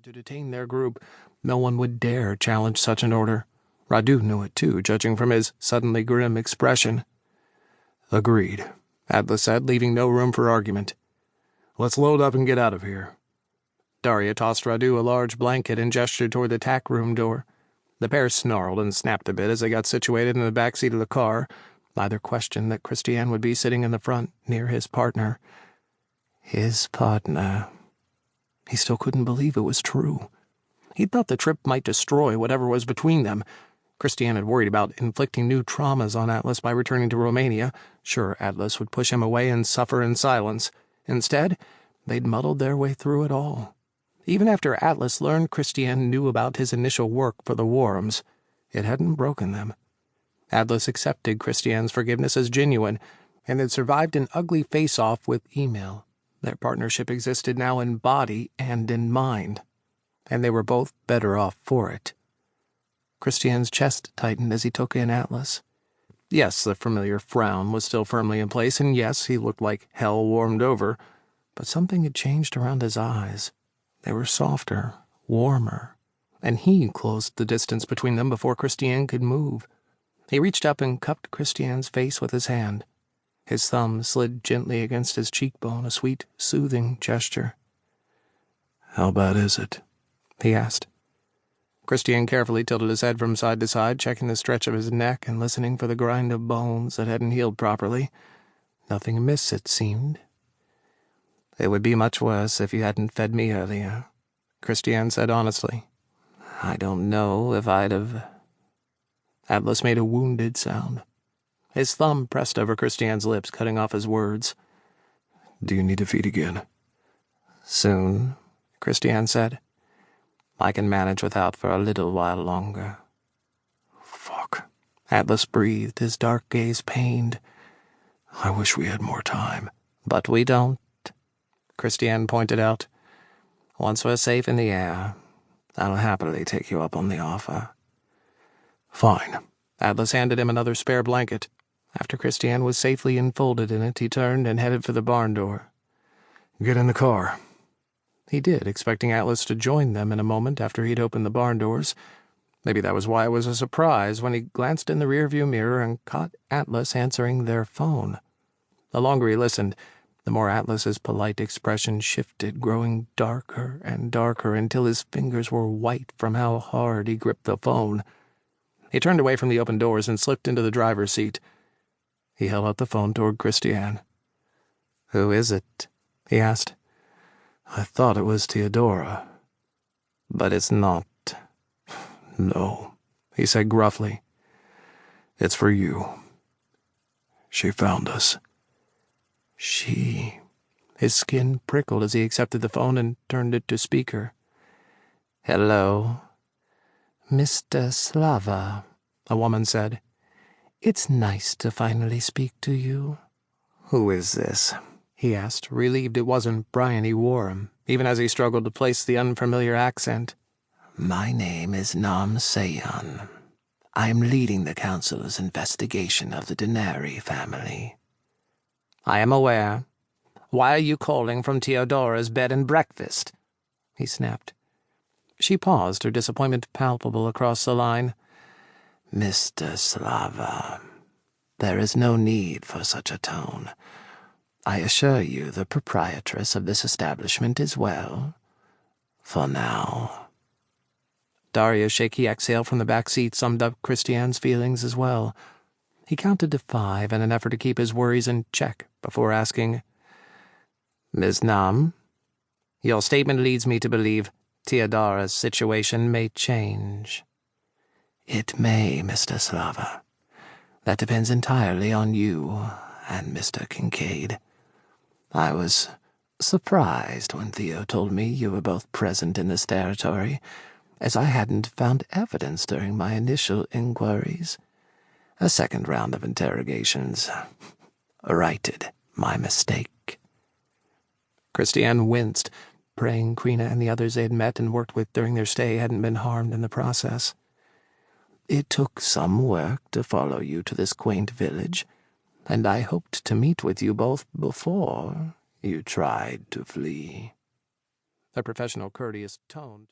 to detain their group. No one would dare challenge such an order. Radu knew it too, judging from his suddenly grim expression. "Agreed," Atlas said, leaving no room for argument. "Let's load up and get out of here." Daria tossed Radu a large blanket and gestured toward the tack room door. The pair snarled and snapped a bit as they got situated in the back seat of the car. Neither questioned that Christiane would be sitting in the front, near his partner. His partner. He still couldn't believe it was true. He thought the trip might destroy whatever was between them. Christiane had worried about inflicting new traumas on Atlas by returning to Romania. Sure, Atlas would push him away and suffer in silence. Instead, they'd muddled their way through it all. Even after Atlas learned Christiane knew about his initial work for the Warums, it hadn't broken them. Atlas accepted Christiane's forgiveness as genuine, and had survived an ugly face-off with Emil. Their partnership existed now in body and in mind, and they were both better off for it. Christiane's chest tightened as he took in Atlas. Yes, the familiar frown was still firmly in place, and yes, he looked like hell warmed over, but something had changed around his eyes. They were softer, warmer, and he closed the distance between them before Christiane could move. He reached up and cupped Christiane's face with his hand. His thumb slid gently against his cheekbone, a sweet, soothing gesture. "How bad is it?" he asked. Christiane carefully tilted his head from side to side, checking the stretch of his neck and listening for the grind of bones that hadn't healed properly. Nothing amiss, it seemed. "It would be much worse if you hadn't fed me earlier," Christiane said honestly. "I don't know if I'd have—" Atlas made a wounded sound. His thumb pressed over Christiane's lips, cutting off his words. "Do you need to feed again?" "Soon," Christiane said. "I can manage without for a little while longer." "Fuck," Atlas breathed, his dark gaze pained. "I wish we had more time." "But we don't," Christiane pointed out. "Once we're safe in the air, I'll happily take you up on the offer." "Fine." Atlas handed him another spare blanket. After Christiane was safely enfolded in it, he turned and headed for the barn door. "Get in the car." He did, expecting Atlas to join them in a moment after he'd opened the barn doors. Maybe that was why it was a surprise when he glanced in the rearview mirror and caught Atlas answering their phone. The longer he listened, the more Atlas's polite expression shifted, growing darker and darker until his fingers were white from how hard he gripped the phone. He turned away from the open doors and slipped into the driver's seat. He held out the phone toward Christiane. "Who is it?" he asked. "I thought it was Theodora." "But it's not." "No," he said gruffly. "It's for you. She found us." "She..." His skin prickled as he accepted the phone and turned it to speaker. "Hello?" "Mr. Slava," a woman said. "It's nice to finally speak to you." "Who is this?" he asked, relieved it wasn't Bryony Warham, even as he struggled to place the unfamiliar accent. "My name is Nam Sayan. I am leading the Council's investigation of the Denari family." "I am aware. Why are you calling from Theodora's bed and breakfast?" he snapped. She paused, her disappointment palpable across the line. "Mr. Slava, there is no need for such a tone. I assure you the proprietress of this establishment is well. For now." Daria's shaky exhale from the back seat summed up Christiane's feelings as well. He counted to 5 in an effort to keep his worries in check before asking, "Ms. Nam, your statement leads me to believe Theodora's situation may change." "It may, Mr. Slava. That depends entirely on you and Mr. Kincaid. I was surprised when Theo told me you were both present in this territory, as I hadn't found evidence during my initial inquiries. A second round of interrogations righted my mistake." Christiane winced, praying Krina and the others they had met and worked with during their stay hadn't been harmed in the process. "It took some work to follow you to this quaint village, and I hoped to meet with you both before you tried to flee." The professional, courteous tone